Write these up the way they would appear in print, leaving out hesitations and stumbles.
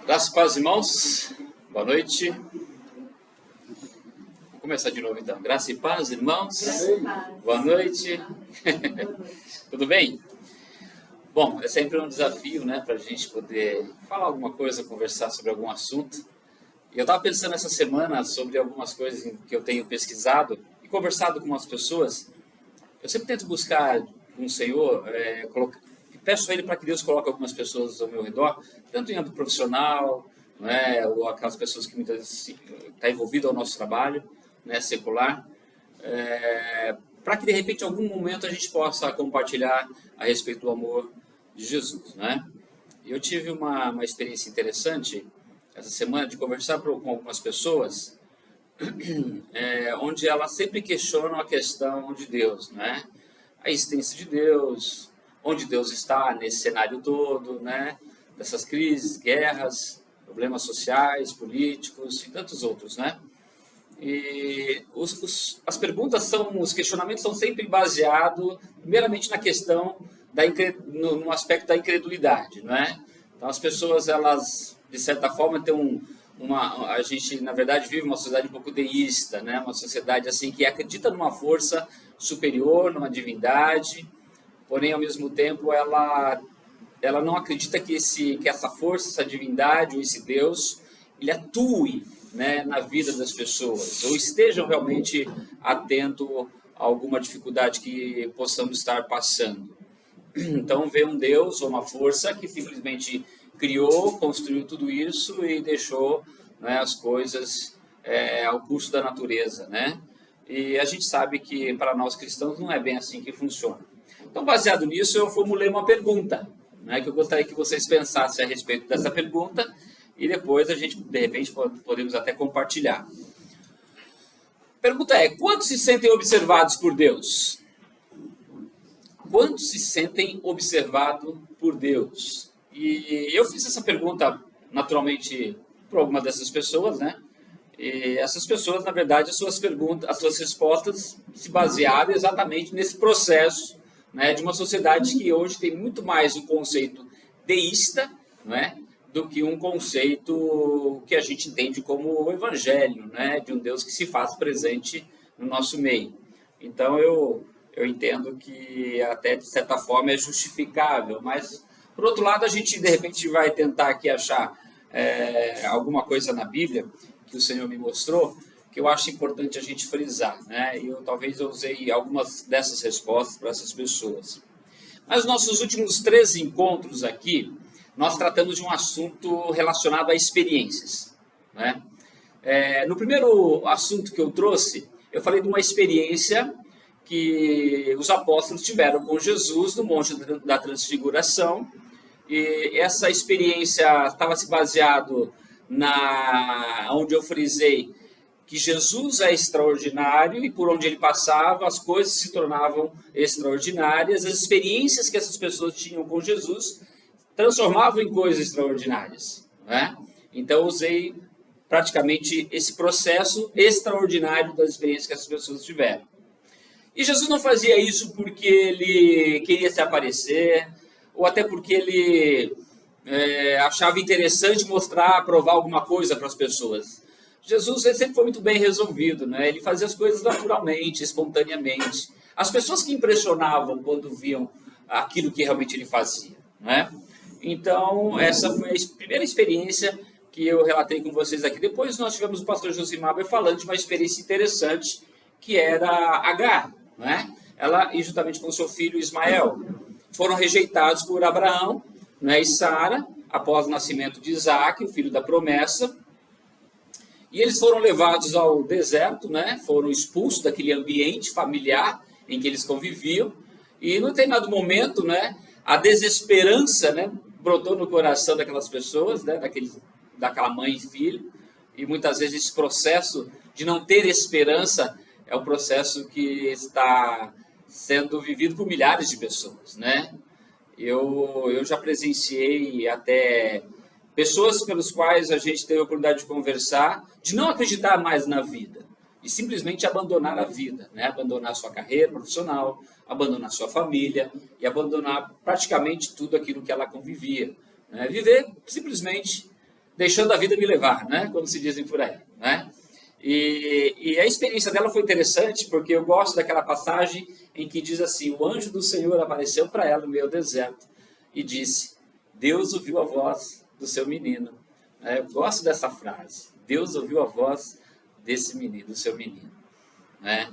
Graças e paz, irmãos. Boa noite. Vamos começar de novo, então. Graças e paz, irmãos. Boa noite. Tudo bem? Bom, é sempre um desafio, né, para a gente poder falar alguma coisa, conversar sobre algum assunto. E eu estava pensando essa semana sobre algumas coisas que eu tenho pesquisado e conversado com umas pessoas. Eu sempre tento buscar com o Senhor, peço a Ele para que Deus coloque algumas pessoas ao meu redor, tanto em âmbito profissional, né, ou aquelas pessoas que muitas vezes estão envolvidas ao nosso trabalho, né, secular, para que de repente em algum momento a gente possa compartilhar a respeito do amor de Jesus, né? Eu tive uma experiência interessante essa semana de conversar com algumas pessoas, onde elas sempre questionam a questão de Deus, né? A existência de Deus, onde Deus está nesse cenário todo, né? Dessas crises, guerras, problemas sociais, políticos e tantos outros, né? E as perguntas os questionamentos são sempre baseados primeiramente na questão no aspecto da incredulidade, não é? Então as pessoas, elas de certa forma têm a gente na verdade vive uma sociedade um pouco deísta, né? Uma sociedade assim que acredita numa força superior, numa divindade, porém ao mesmo tempo ela não acredita que essa força, essa divindade ou esse Deus, ele atue, né, na vida das pessoas, ou estejam realmente atento a alguma dificuldade que possamos estar passando. Então vê um Deus ou uma força que simplesmente criou, construiu tudo isso e deixou, né, as coisas ao curso da natureza, né? E a gente sabe que para nós cristãos não é bem assim que funciona. Então, baseado nisso, eu formulei uma pergunta, né, que eu gostaria que vocês pensassem a respeito dessa pergunta e depois a gente, de repente, podemos até compartilhar. A pergunta é: quantos se sentem observados por Deus? Quantos se sentem observados por Deus? E eu fiz essa pergunta, naturalmente, para alguma dessas pessoas, né? E essas pessoas, na verdade, as suas respostas se basearam exatamente nesse processo, né, de uma sociedade que hoje tem muito mais um conceito deísta, não é, do que um conceito que a gente entende como o evangelho, né, de um Deus que se faz presente no nosso meio. Então eu entendo que até de certa forma é justificável, mas por outro lado a gente de repente vai tentar aqui achar alguma coisa na Bíblia que o Senhor me mostrou, que eu acho importante a gente frisar, né? E talvez eu usei algumas dessas respostas para essas pessoas. Mas nos nossos últimos 3 encontros aqui, nós tratamos de um assunto relacionado a experiências, né? No primeiro assunto que eu trouxe, eu falei de uma experiência que os apóstolos tiveram com Jesus no Monte da Transfiguração, e essa experiência estava se baseado onde eu frisei que Jesus é extraordinário e por onde ele passava as coisas se tornavam extraordinárias, as experiências que essas pessoas tinham com Jesus transformavam em coisas extraordinárias, né? Então eu usei praticamente esse processo extraordinário das experiências que essas pessoas tiveram. E Jesus não fazia isso porque ele queria se aparecer, ou até porque ele achava interessante mostrar, provar alguma coisa para as pessoas. Jesus sempre foi muito bem resolvido, né? Ele fazia as coisas naturalmente, espontaneamente. As pessoas que impressionavam quando viam aquilo que realmente ele fazia, né? Então, essa foi a primeira experiência que eu relatei com vocês aqui. Depois nós tivemos o pastor Josimar falando de uma experiência interessante, que era Agar, né? Ela, e juntamente com seu filho Ismael, foram rejeitados por Abraão, né, e Sara, após o nascimento de Isaac, o filho da promessa, e eles foram levados ao deserto, né, foram expulsos daquele ambiente familiar em que eles conviviam, e num determinado momento, né, a desesperança, né, brotou no coração daquelas pessoas, né, daquela mãe e filho, e muitas vezes esse processo de não ter esperança é o processo que está sendo vivido por milhares de pessoas, né? Eu já presenciei até pessoas pelas quais a gente teve a oportunidade de conversar, de não acreditar mais na vida, e simplesmente abandonar a vida, né? Abandonar sua carreira profissional, abandonar sua família e abandonar praticamente tudo aquilo que ela convivia, né? Viver simplesmente deixando a vida me levar, né? Como se dizem por aí, né? E a experiência dela foi interessante, porque eu gosto daquela passagem em que diz assim: o anjo do Senhor apareceu para ela no meio do deserto e disse: Deus ouviu a voz do seu menino. Eu gosto dessa frase: Deus ouviu a voz desse menino, do seu menino, né?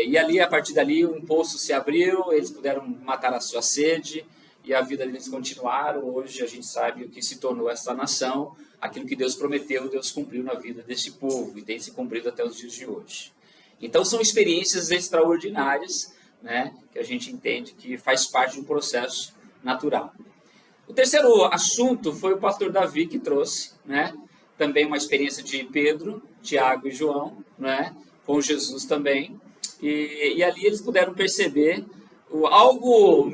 E ali, a partir dali, um poço se abriu, eles puderam matar a sua sede e a vida deles continuaram. Hoje a gente sabe o que se tornou essa nação. Aquilo que Deus prometeu, Deus cumpriu na vida desse povo e tem se cumprido até os dias de hoje. Então são experiências extraordinárias, né, que a gente entende que faz parte de um processo natural. O terceiro assunto foi o pastor Davi que trouxe, né, também uma experiência de Pedro, Tiago e João, né, com Jesus também, e ali eles puderam perceber algo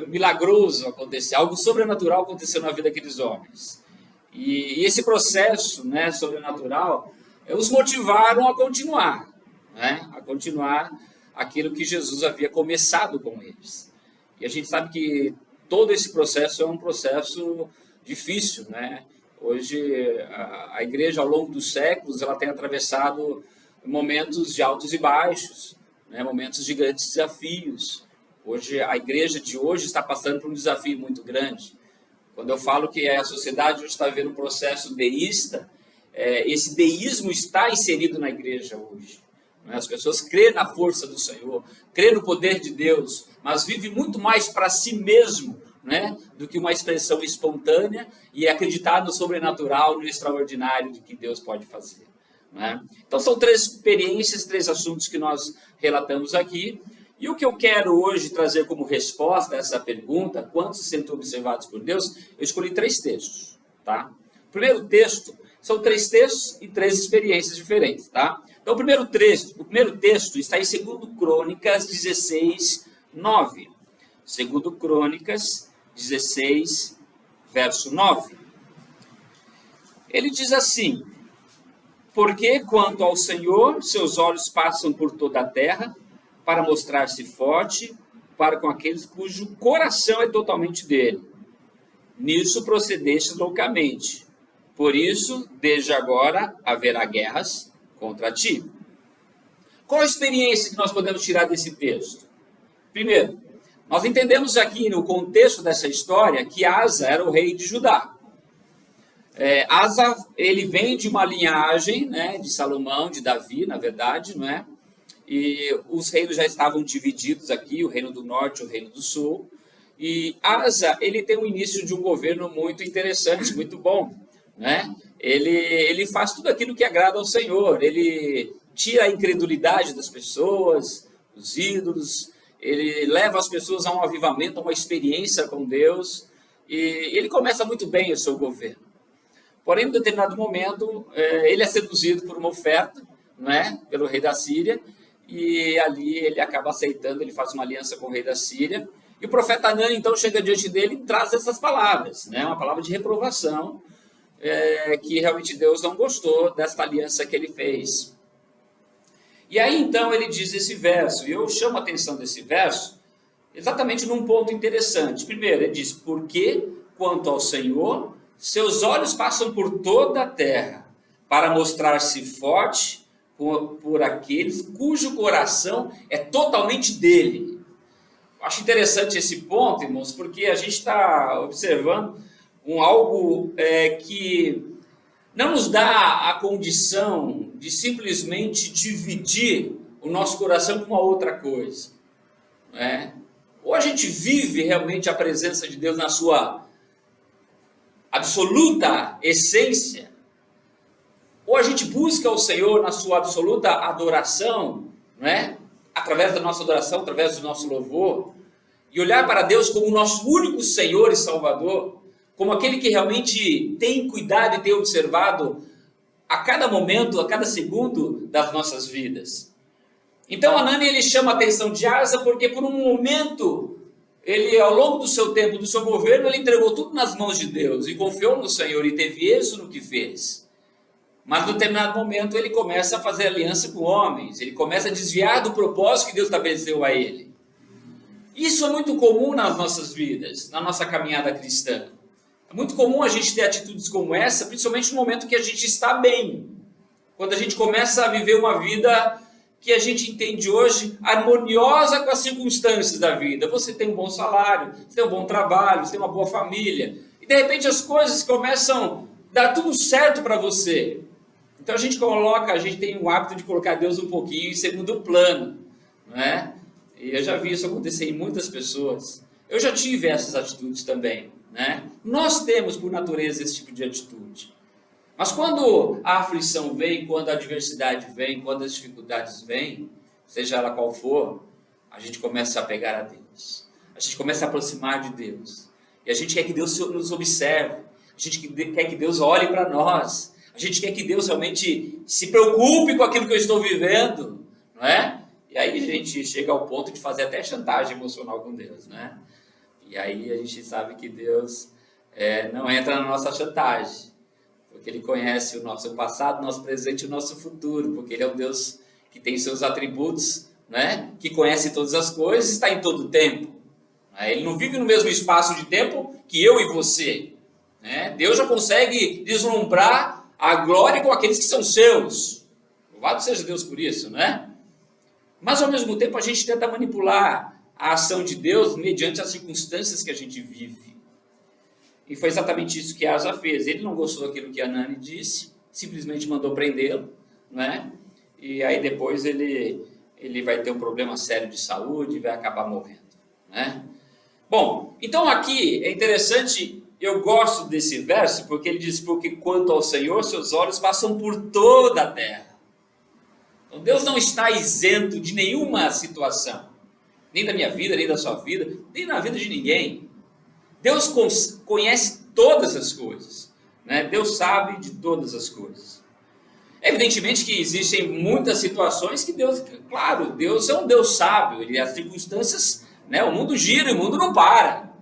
milagroso acontecer, algo sobrenatural aconteceu na vida daqueles homens. E esse processo, né, sobrenatural os motivaram a continuar, né, a continuar aquilo que Jesus havia começado com eles. E a gente sabe que todo esse processo é um processo difícil, né? Hoje a igreja, ao longo dos séculos, ela tem atravessado momentos de altos e baixos, né, momentos de grandes desafios. Hoje, a igreja de hoje está passando por um desafio muito grande. Quando eu falo que a sociedade hoje está vivendo um processo deísta, esse deísmo está inserido na igreja hoje. Né? As pessoas crêem na força do Senhor, crêem no poder de Deus, mas vivem muito mais para si mesmo, né, do que uma expressão espontânea e acreditar no sobrenatural, no extraordinário de que Deus pode fazer. Né? Então são 3 experiências, 3 assuntos que nós relatamos aqui. E o que eu quero hoje trazer como resposta a essa pergunta, quantos se sentem observados por Deus, eu escolhi 3 textos. Tá? O primeiro texto, são 3 textos e 3 experiências diferentes. Tá? Então o primeiro texto está em 2 Crônicas 16, 9. 2 Crônicas 16, verso 9. Ele diz assim: porque quanto ao Senhor, seus olhos passam por toda a terra, para mostrar-se forte para com aqueles cujo coração é totalmente dele. Nisso procedestes loucamente. Por isso, desde agora, haverá guerras contra ti. Qual a experiência que nós podemos tirar desse texto? Primeiro, nós entendemos aqui no contexto dessa história que Asa era o rei de Judá. Asa, ele vem de uma linhagem, né, de Salomão, de Davi, na verdade, não é? E os reinos já estavam divididos aqui, o reino do norte e o reino do sul. E Asa, ele tem o início de um governo muito interessante, muito bom, né? Ele faz tudo aquilo que agrada ao Senhor. Ele tira a incredulidade das pessoas, os ídolos. Ele leva as pessoas a um avivamento, a uma experiência com Deus. E ele começa muito bem o seu governo. Porém, em determinado momento, ele é seduzido por uma oferta, né, pelo rei da Síria. E ali ele acaba aceitando, ele faz uma aliança com o rei da Síria. E o profeta Anã, então, chega diante dele e traz essas palavras, né? Uma palavra de reprovação, que realmente Deus não gostou desta aliança que ele fez. E aí, então, ele diz esse verso, e eu chamo a atenção desse verso exatamente num ponto interessante. Primeiro, ele diz: porque, quanto ao Senhor, seus olhos passam por toda a terra, para mostrar-se forte por aqueles cujo coração é totalmente dele. Acho interessante esse ponto, irmãos, porque a gente está observando algo que não nos dá a condição de simplesmente dividir o nosso coração com uma outra coisa. Né? Ou a gente vive realmente a presença de Deus na sua absoluta essência, ou a gente busca o Senhor na sua absoluta adoração, né? Através da nossa adoração, através do nosso louvor, e olhar para Deus como o nosso único Senhor e Salvador, como aquele que realmente tem cuidado e tem observado a cada momento, a cada segundo das nossas vidas. Então Anani, ele chama a atenção de Asa porque por um momento, ele ao longo do seu tempo, do seu governo, ele entregou tudo nas mãos de Deus e confiou no Senhor e teve êxito no que fez. Mas, em determinado momento, ele começa a fazer aliança com homens. Ele começa a desviar do propósito que Deus estabeleceu a ele. Isso é muito comum nas nossas vidas, na nossa caminhada cristã. É muito comum a gente ter atitudes como essa, principalmente no momento que a gente está bem. Quando a gente começa a viver uma vida que a gente entende hoje harmoniosa com as circunstâncias da vida. Você tem um bom salário, você tem um bom trabalho, você tem uma boa família. E de repente as coisas começam a dar tudo certo para você. Então a gente tem o hábito de colocar Deus um pouquinho em segundo plano, não é? E eu já vi isso acontecer em muitas pessoas. Eu já tive essas atitudes também, né? Nós temos por natureza esse tipo de atitude. Mas quando a aflição vem, quando a adversidade vem, quando as dificuldades vêm, seja ela qual for, a gente começa a pegar a Deus. A gente começa a aproximar de Deus. E a gente quer que Deus nos observe. A gente quer que Deus olhe para nós. A gente quer que Deus realmente se preocupe com aquilo que eu estou vivendo, não é? E aí a gente chega ao ponto de fazer até chantagem emocional com Deus, né? E aí a gente sabe que Deus não entra na nossa chantagem, porque Ele conhece o nosso passado, o nosso presente e o nosso futuro, porque Ele é um Deus que tem seus atributos, né? Que conhece todas as coisas e está em todo o tempo. Ele não vive no mesmo espaço de tempo que eu e você, né? Deus já consegue deslumbrar a glória com aqueles que são seus. Louvado seja Deus por isso, né? Mas ao mesmo tempo a gente tenta manipular a ação de Deus mediante as circunstâncias que a gente vive. E foi exatamente isso que Asa fez. Ele não gostou daquilo que Hanani disse, simplesmente mandou prendê-lo, né? E aí depois ele vai ter um problema sério de saúde e vai acabar morrendo, né? Bom, então aqui é interessante, eu gosto desse verso, porque ele diz, porque quanto ao Senhor, seus olhos passam por toda a terra. Então Deus não está isento de nenhuma situação, nem da minha vida, nem da sua vida, nem na vida de ninguém. Deus conhece todas as coisas, né? Deus sabe de todas as coisas. Evidentemente que existem muitas situações que Deus, claro, Deus é um Deus sábio, ele as circunstâncias, né? O mundo gira, o mundo não para.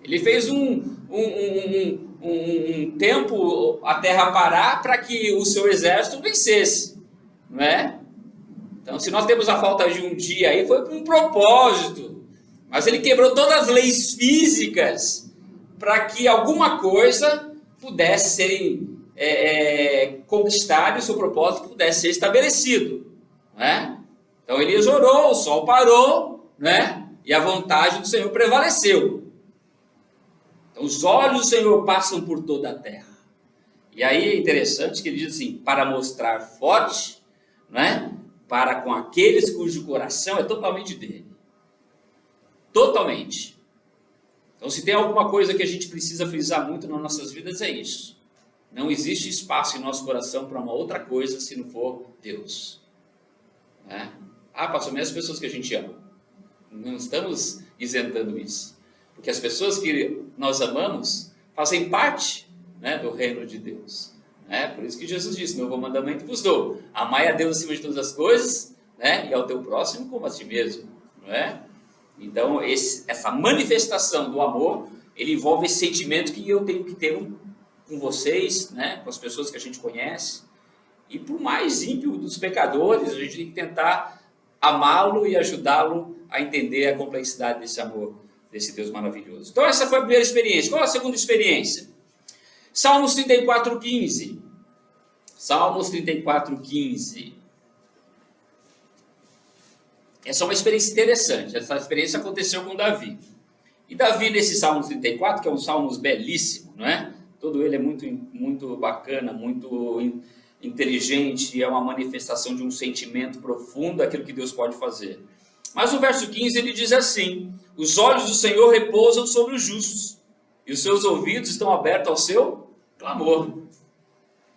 Ele fez um tempo a terra parar para que o seu exército vencesse, não é? Então, se nós temos a falta de um dia aí, foi por um propósito. Mas ele quebrou todas as leis físicas para que alguma coisa pudesse ser conquistada e o seu propósito pudesse ser estabelecido, né? Então ele orou, o sol parou, né? E a vontade do Senhor prevaleceu. Então os olhos do Senhor passam por toda a terra. E aí é interessante que ele diz assim, para mostrar forte, né? Para com aqueles cujo coração é totalmente dele. Totalmente. Então, se tem alguma coisa que a gente precisa frisar muito nas nossas vidas, é isso. Não existe espaço em nosso coração para uma outra coisa se não for Deus. Né? Pastor, mas as pessoas que a gente ama. Não estamos isentando isso. Porque as pessoas que nós amamos fazem parte, né, do reino de Deus. Né? Por isso que Jesus disse, novo mandamento vos dou. Amai a Deus acima de todas as coisas, né? E ao teu próximo como a ti mesmo. Não é? Então, essa manifestação do amor, ele envolve esse sentimento que eu tenho que ter com vocês, né, com as pessoas que a gente conhece. E por mais ímpio dos pecadores, a gente tem que tentar amá-lo e ajudá-lo a entender a complexidade desse amor, desse Deus maravilhoso. Então, essa foi a primeira experiência. Qual a segunda experiência? Salmos 34:15. Salmos 34:15. Essa é uma experiência interessante. Essa experiência aconteceu com Davi. E Davi, nesse Salmo 34, que é um salmo belíssimo, não é? Todo ele é muito, muito bacana, muito inteligente, é uma manifestação de um sentimento profundo daquilo que Deus pode fazer. Mas no verso 15 ele diz assim, os olhos do Senhor repousam sobre os justos, e os seus ouvidos estão abertos ao seu clamor.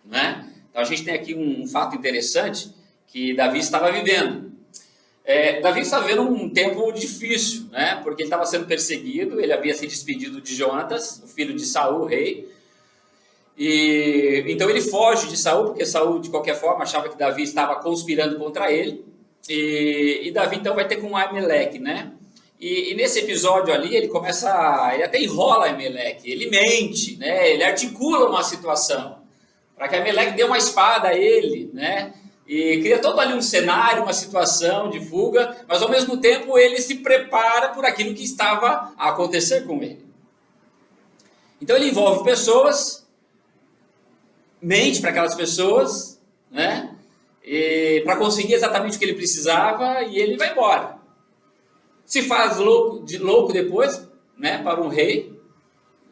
Não é? Então a gente tem aqui um fato interessante que Davi estava vivendo. Davi estava vivendo um tempo difícil, né? Porque ele estava sendo perseguido, ele havia se despedido de Jonatas, o filho de Saul, o rei. E então ele foge de Saul, porque Saul, de qualquer forma, achava que Davi estava conspirando contra ele. E Davi então vai ter com Aimeleque, né? E nesse episódio ali, ele até enrola Aimeleque, ele mente, né? Ele articula uma situação, para que Aimeleque dê uma espada a ele, né? E cria todo ali um cenário, uma situação de fuga, mas ao mesmo tempo ele se prepara por aquilo que estava a acontecer com ele. Então ele envolve pessoas, mente para aquelas pessoas, né? Para conseguir exatamente o que ele precisava, e ele vai embora. Se faz louco depois, né, para um rei,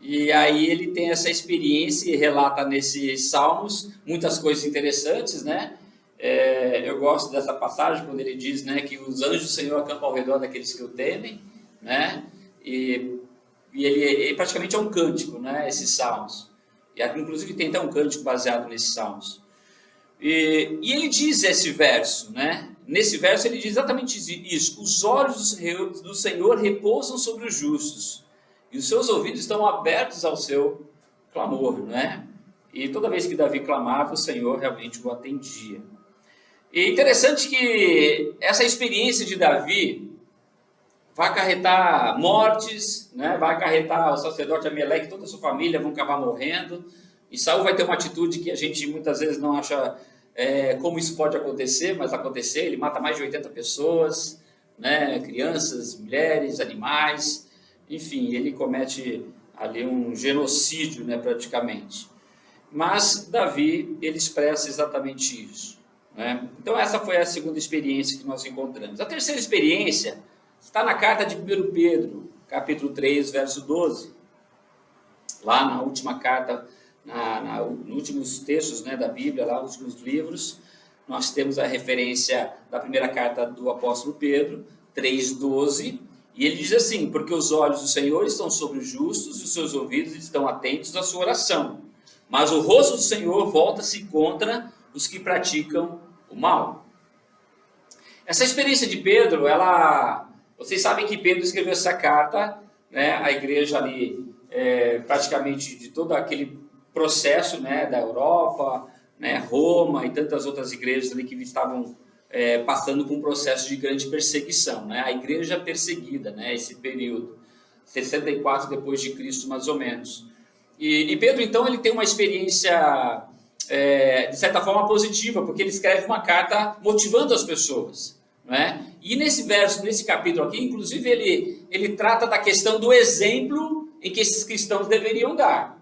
e aí ele tem essa experiência e relata nesses salmos muitas coisas interessantes, né? Eu gosto dessa passagem quando ele diz, né, que os anjos do Senhor acampam ao redor daqueles que o temem, né? E ele praticamente é um cântico, né, esses salmos. E inclusive tem até um cântico baseado nesses salmos. E ele diz esse verso, né? Nesse verso ele diz exatamente isso: os olhos do Senhor repousam sobre os justos, e os seus ouvidos estão abertos ao seu clamor, né? E toda vez que Davi clamava, o Senhor realmente o atendia. E é interessante que essa experiência de Davi vai acarretar mortes, né? Vai acarretar o sacerdote Ameleque, toda a sua família vão acabar morrendo, e Saul vai ter uma atitude que a gente muitas vezes não acha como isso pode acontecer, mas acontecer. Ele mata mais de 80 pessoas, né? Crianças, mulheres, animais, enfim, ele comete ali um genocídio, né, praticamente. Mas Davi, ele expressa exatamente isso, né? Então essa foi a segunda experiência que nós encontramos. A terceira experiência está na carta de 1 Pedro, capítulo 3, verso 12. Lá na última carta, nos últimos textos, né, da Bíblia, lá nos últimos livros, nós temos a referência da primeira carta do apóstolo Pedro, 3,12, e ele diz assim: porque os olhos do Senhor estão sobre os justos e os seus ouvidos estão atentos à sua oração, mas o rosto do Senhor volta-se contra os que praticam o mal. Essa experiência de Pedro, vocês sabem que Pedro escreveu essa carta, né, à igreja ali, praticamente de todo aquele processo, né, da Europa, né, Roma e tantas outras igrejas ali que estavam passando por um processo de grande perseguição, né, a igreja perseguida, né, esse período, 64 depois de Cristo, mais ou menos. E Pedro, então, ele tem uma experiência, de certa forma, positiva, porque ele escreve uma carta motivando as pessoas, né? E nesse verso, nesse capítulo aqui, inclusive, ele trata da questão do exemplo em que esses cristãos deveriam dar.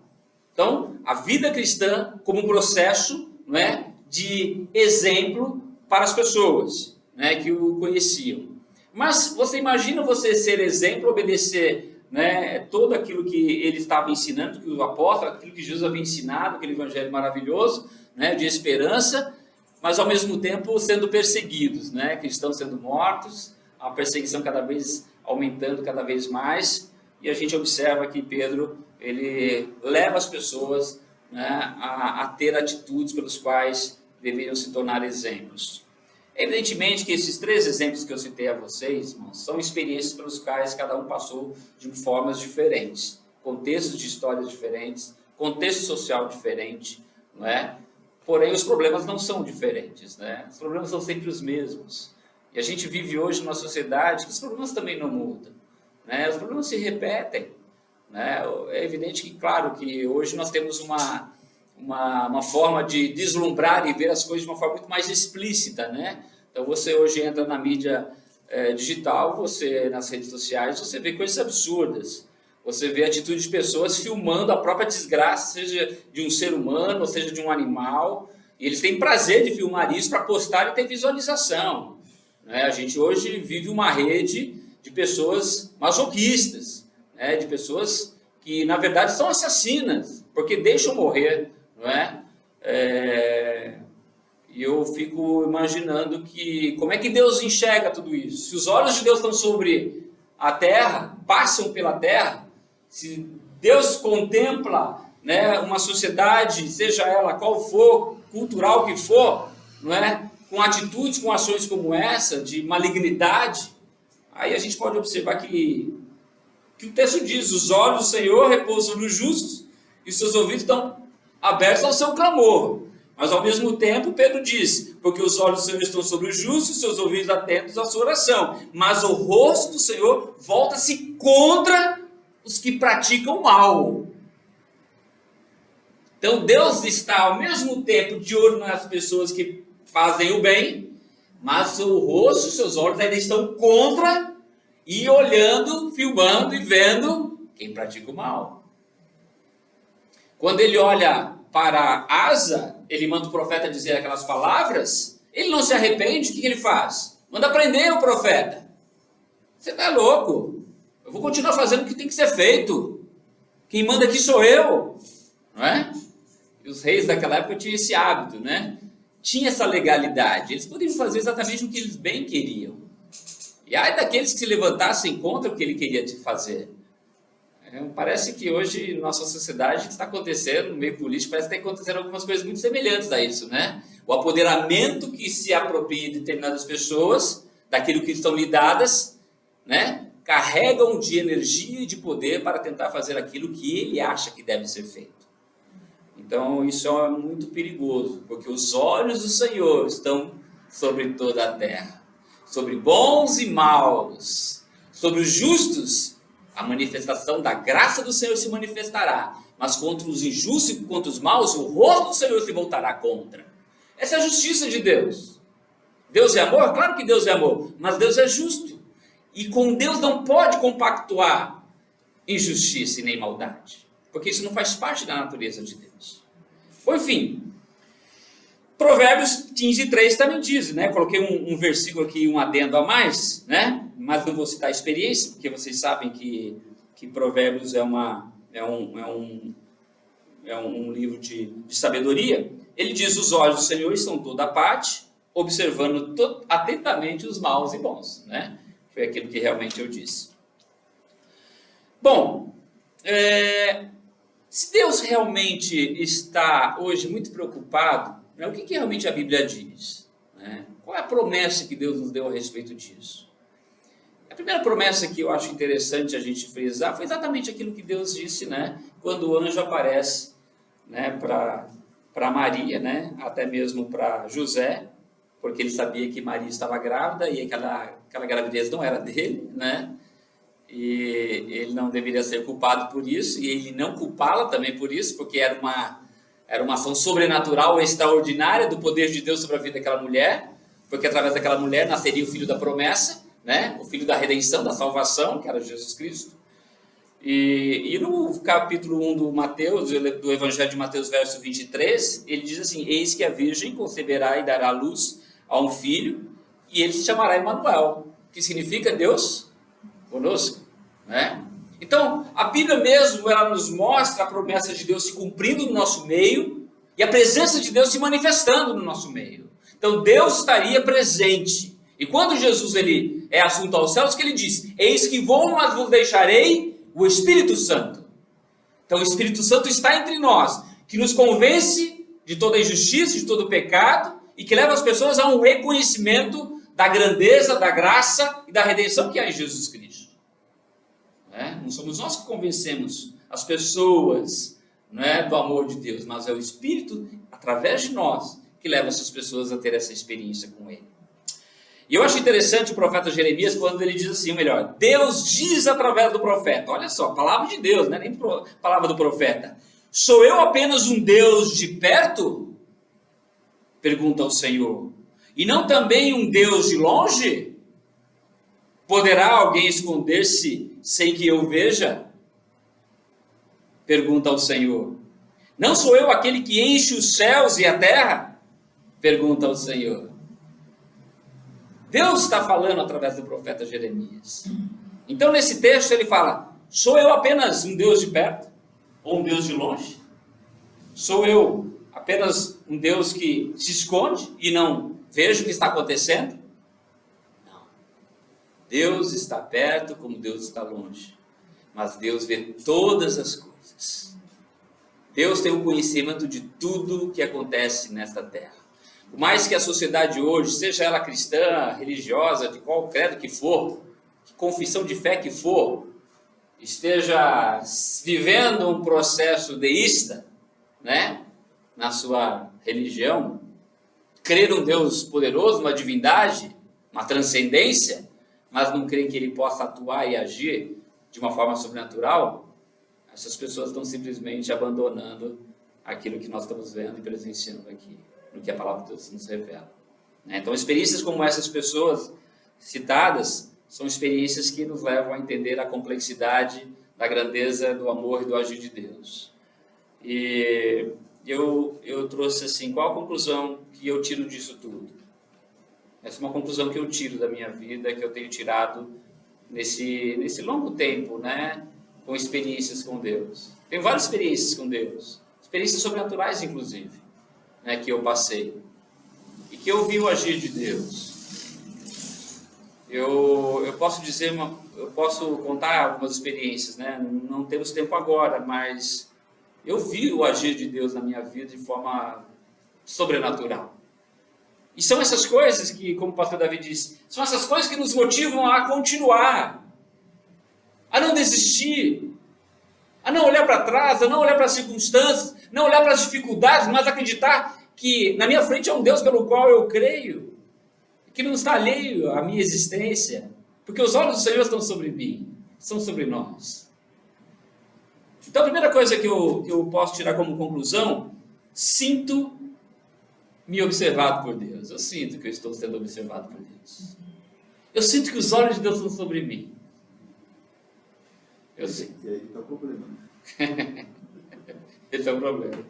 Então, a vida cristã como um processo, não é, de exemplo para as pessoas, né, que o conheciam. Mas você imagina você ser exemplo, obedecer, né, todo aquilo que ele estava ensinando, que o apóstolo, aquilo que Jesus havia ensinado, aquele evangelho maravilhoso, né, de esperança, mas ao mesmo tempo sendo perseguidos, né, cristãos sendo mortos, a perseguição cada vez aumentando cada vez mais, e a gente observa que Pedro, ele leva as pessoas, né, a ter atitudes pelas quais deveriam se tornar exemplos. Evidentemente que esses três exemplos que eu citei a vocês, irmãos, são experiências pelas quais cada um passou de formas diferentes, contextos de histórias diferentes, contexto social diferente, não é? Porém, os problemas não são diferentes, né? Os problemas são sempre os mesmos. E a gente vive hoje numa sociedade que os problemas também não mudam, né? Os problemas se repetem, né? É evidente que, claro, que hoje nós temos uma forma de deslumbrar e ver as coisas de uma forma muito mais explícita, né? Então, você hoje entra na mídia digital, você nas redes sociais, você vê coisas absurdas. Você vê atitudes de pessoas filmando a própria desgraça, seja de um ser humano, ou seja de um animal, e eles têm prazer de filmar isso para postar e ter visualização, né? A gente hoje vive uma rede de pessoas masoquistas, né? De pessoas que, na verdade, são assassinas, porque deixam morrer, não é? E eu fico imaginando como é que Deus enxerga tudo isso? Se os olhos de Deus estão sobre a terra, passam pela terra, se Deus contempla, né, uma sociedade, seja ela qual for, cultural que for, não é? Com atitudes, com ações como essa, de malignidade, aí a gente pode observar que o texto diz: os olhos do Senhor repousam nos justos e os seus ouvidos estão abertos ao seu clamor. Mas ao mesmo tempo Pedro diz: porque os olhos do Senhor estão sobre os justos e os seus ouvidos atentos à sua oração, mas o rosto do Senhor volta-se contra os que praticam mal. Então Deus está ao mesmo tempo de olho nas pessoas que fazem o bem, mas o rosto, os seus olhos ainda estão contra e olhando, filmando e vendo quem pratica o mal. Quando ele olha para Asa, ele manda o profeta dizer aquelas palavras, ele não se arrepende, o que ele faz? Manda prender o profeta. Você está louco? Eu vou continuar fazendo o que tem que ser feito. Quem manda aqui sou eu. Não é? E os reis daquela época tinham esse hábito, né? Tinha essa legalidade. Eles podiam fazer exatamente o que eles bem queriam. E ai daqueles que se levantassem contra o que ele queria fazer. Parece que hoje, nossa sociedade, o que está acontecendo no meio político, parece que está acontecendo algumas coisas muito semelhantes a isso, né? O apoderamento que se apropria de determinadas pessoas, daquilo que estão lidadas, né? Carregam de energia e de poder para tentar fazer aquilo que ele acha que deve ser feito. Então, isso é muito perigoso, porque os olhos do Senhor estão sobre toda a terra, sobre bons e maus, sobre os justos. A manifestação da graça do Senhor se manifestará, mas contra os injustos e contra os maus, o rosto do Senhor se voltará contra. Essa é a justiça de Deus. Deus é amor? Claro que Deus é amor, mas Deus é justo. E com Deus não pode compactuar injustiça e nem maldade, porque isso não faz parte da natureza de Deus. Bom, enfim, Provérbios 15:3 também diz, né? Coloquei um versículo aqui, um adendo a mais, né? Mas não vou citar a experiência, porque vocês sabem que Provérbios é um livro de sabedoria. Ele diz: os olhos do Senhor estão toda parte, observando atentamente os maus e bons, né? Foi aquilo que realmente eu disse. Bom, se Deus realmente está hoje muito preocupado, né, o que realmente a Bíblia diz? Né? Qual é a promessa que Deus nos deu a respeito disso? A primeira promessa que eu acho interessante a gente frisar foi exatamente aquilo que Deus disse, né, quando o anjo aparece, né, para Maria, né, até mesmo para José, porque ele sabia que Maria estava grávida e aquela gravidez não era dele, né? E ele não deveria ser culpado por isso, e ele não culpá-la também por isso, porque era uma ação sobrenatural, extraordinária do poder de Deus sobre a vida daquela mulher, porque através daquela mulher nasceria o filho da promessa, né? O filho da redenção, da salvação, que era Jesus Cristo. E no capítulo 1 do Evangelho de Mateus, verso 23, ele diz assim: eis que a virgem conceberá e dará luz a um filho, e ele se chamará Emanuel, que significa Deus conosco, né? Então, a Bíblia mesmo, ela nos mostra a promessa de Deus se cumprindo no nosso meio e a presença de Deus se manifestando no nosso meio. Então, Deus estaria presente. E quando Jesus ele é assunto aos céus, que ele diz: eis que vou, mas vos deixarei o Espírito Santo. Então, o Espírito Santo está entre nós, que nos convence de toda injustiça, de todo pecado, e que leva as pessoas a um reconhecimento da grandeza, da graça e da redenção que há em Jesus Cristo. Não somos nós que convencemos as pessoas, do amor de Deus, mas é o Espírito, através de nós, que leva essas pessoas a ter essa experiência com Ele. E eu acho interessante o profeta Jeremias quando ele diz assim, ou melhor, Deus diz através do profeta, olha só, palavra de Deus, não é nem palavra do profeta: sou eu apenas um Deus de perto? Pergunta o Senhor. E não também um Deus de longe? Poderá alguém esconder-se sem que eu veja? Pergunta ao Senhor. Não sou eu aquele que enche os céus e a terra? Pergunta ao Senhor. Deus está falando através do profeta Jeremias. Então, nesse texto, ele fala: sou eu apenas um Deus de perto? Ou um Deus de longe? Sou eu apenas um Deus que se esconde e não vejo o que está acontecendo? Não. Deus está perto como Deus está longe. Mas Deus vê todas as coisas. Deus tem o conhecimento de tudo que acontece nesta terra. Por mais que a sociedade hoje, seja ela cristã, religiosa, de qual credo que for, que confissão de fé que for, esteja vivendo um processo deísta, na sua religião, crer num Deus poderoso, uma divindade, uma transcendência, mas não crê que Ele possa atuar e agir de uma forma sobrenatural, essas pessoas estão simplesmente abandonando aquilo que nós estamos vendo e presenciando aqui, no que a palavra de Deus nos revela. Então, experiências como essas pessoas citadas são experiências que nos levam a entender a complexidade da grandeza, do amor e do agir de Deus. E eu trouxe assim, qual a conclusão que eu tiro disso tudo? Essa é uma conclusão que eu tiro da minha vida, que eu tenho tirado nesse longo tempo, né? Com experiências com Deus. Tenho várias experiências com Deus, experiências sobrenaturais, inclusive, né? Que eu passei e que eu vi o agir de Deus. Eu posso dizer, eu posso contar algumas experiências, né? Não temos tempo agora, mas eu vi o agir de Deus na minha vida de forma sobrenatural. E são essas coisas que, como o pastor Davi disse, são essas coisas que nos motivam a continuar, a não desistir, a não olhar para trás, a não olhar para as circunstâncias, não olhar para as dificuldades, mas acreditar que na minha frente é um Deus pelo qual eu creio, que não está alheio à minha existência, porque os olhos do Senhor estão sobre mim, estão sobre nós. Então a primeira coisa que eu posso tirar como conclusão, sinto-me observado por Deus. Eu sinto que eu estou sendo observado por Deus. Eu sinto que os olhos de Deus estão sobre mim. Eu sinto. E aí está o problema. Esse é o problema.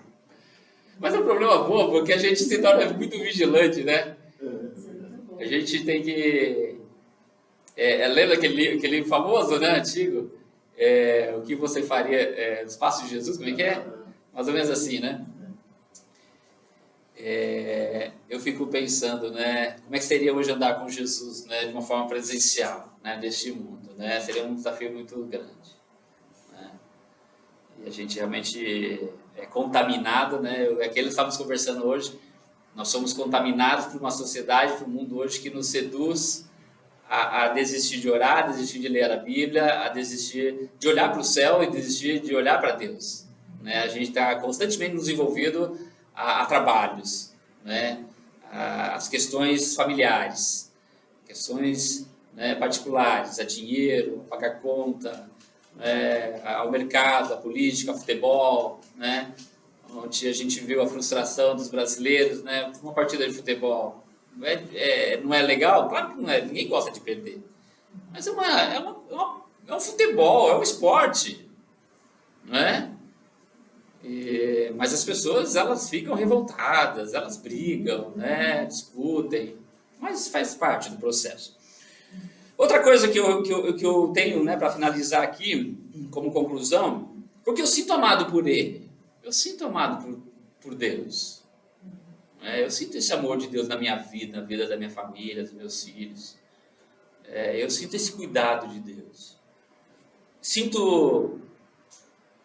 Mas é um problema bom, porque a gente se torna muito vigilante, né? A gente tem que... lembra aquele livro famoso, né? Antigo? O que você faria nos passos de Jesus? Como é que é? Mais ou menos assim, né? Eu fico pensando, né? Como é que seria hoje andar com Jesus, né? De uma forma presencial, né? Deste mundo, né? Seria um desafio muito grande, né? E a gente realmente é contaminado, né? É que estávamos conversando hoje. Nós somos contaminados por uma sociedade, por um mundo hoje que nos seduz a desistir de orar, a desistir de ler a Bíblia, a desistir de olhar para o céu e desistir de olhar para Deus, né? A gente está constantemente nos envolvido a trabalhos, né? As questões familiares, questões, né, particulares, a dinheiro, a pagar conta, né, ao mercado, a política, a futebol, né? Onde a gente viu a frustração dos brasileiros, né? Uma partida de futebol não é legal? Claro que não é, ninguém gosta de perder. Mas é um futebol, é um esporte, não é? Mas as pessoas, elas ficam revoltadas, elas brigam, né? Discutem, mas faz parte do processo. Outra coisa que eu tenho, né, para finalizar aqui, como conclusão, porque eu sinto amado por Ele. Eu sinto amado por Deus. Eu sinto esse amor de Deus na minha vida, na vida da minha família, dos meus filhos. Eu sinto esse cuidado de Deus. Sinto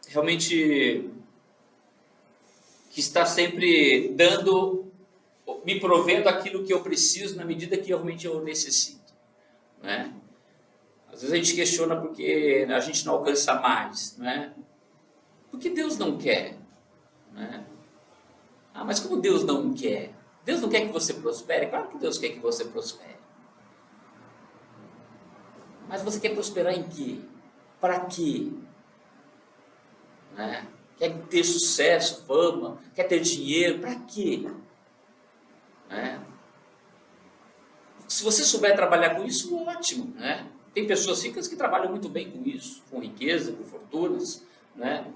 realmente que está sempre me provendo aquilo que eu preciso na medida que realmente eu necessito, né? Às vezes a gente questiona porque a gente não alcança mais, né? Porque Deus não quer, né? Mas como Deus não quer? Deus não quer que você prospere? Claro que Deus quer que você prospere. Mas você quer prosperar em quê? Para quê? Né? Quer ter sucesso, fama? Quer ter dinheiro? Para quê? Né? Se você souber trabalhar com isso, ótimo, né? Tem pessoas ricas que trabalham muito bem com isso, com riqueza, com fortunas, né?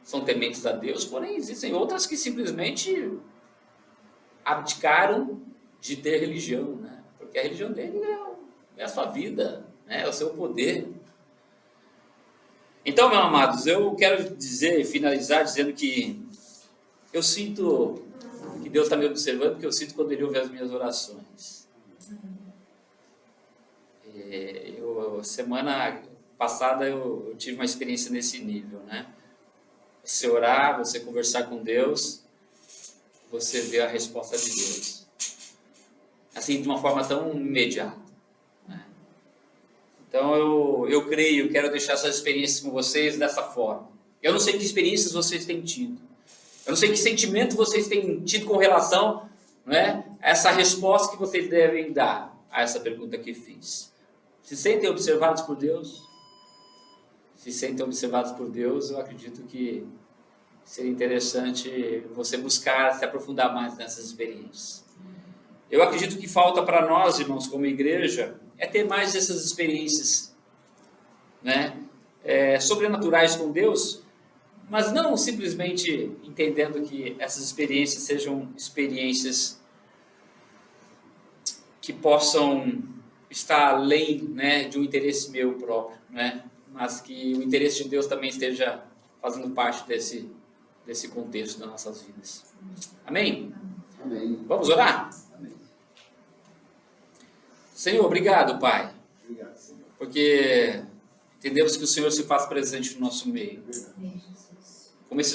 São tementes a Deus, porém existem outras que simplesmente abdicaram de ter religião, né? Porque a religião dele é a sua vida, né? É o seu poder. Então, meus amados, eu quero finalizar dizendo que eu sinto que Deus está me observando, porque eu sinto quando Ele ouve as minhas orações. Semana passada eu tive uma experiência nesse nível, né? Você orar, você conversar com Deus, você vê a resposta de Deus. Assim, de uma forma tão imediata, né? Então, eu creio, quero deixar essas experiências com vocês dessa forma. Eu não sei que experiências vocês têm tido. Eu não sei que sentimento vocês têm tido com relação, né, a essa resposta que vocês devem dar a essa pergunta que fiz. Se sentem observados por Deus? Se sentem observados por Deus, eu acredito que seria interessante você buscar se aprofundar mais nessas experiências. Eu acredito que falta para nós, irmãos, como igreja, ter mais essas experiências, né, sobrenaturais com Deus, mas não simplesmente entendendo que essas experiências sejam experiências que possam estar além, né, de um interesse meu próprio, né, mas que o interesse de Deus também esteja fazendo parte desse contexto das nossas vidas. Amém? Amém. Vamos orar? Amém. Senhor, obrigado, Pai, Obrigado, Senhor. porque entendemos que o Senhor se faz presente no nosso meio. Verdade.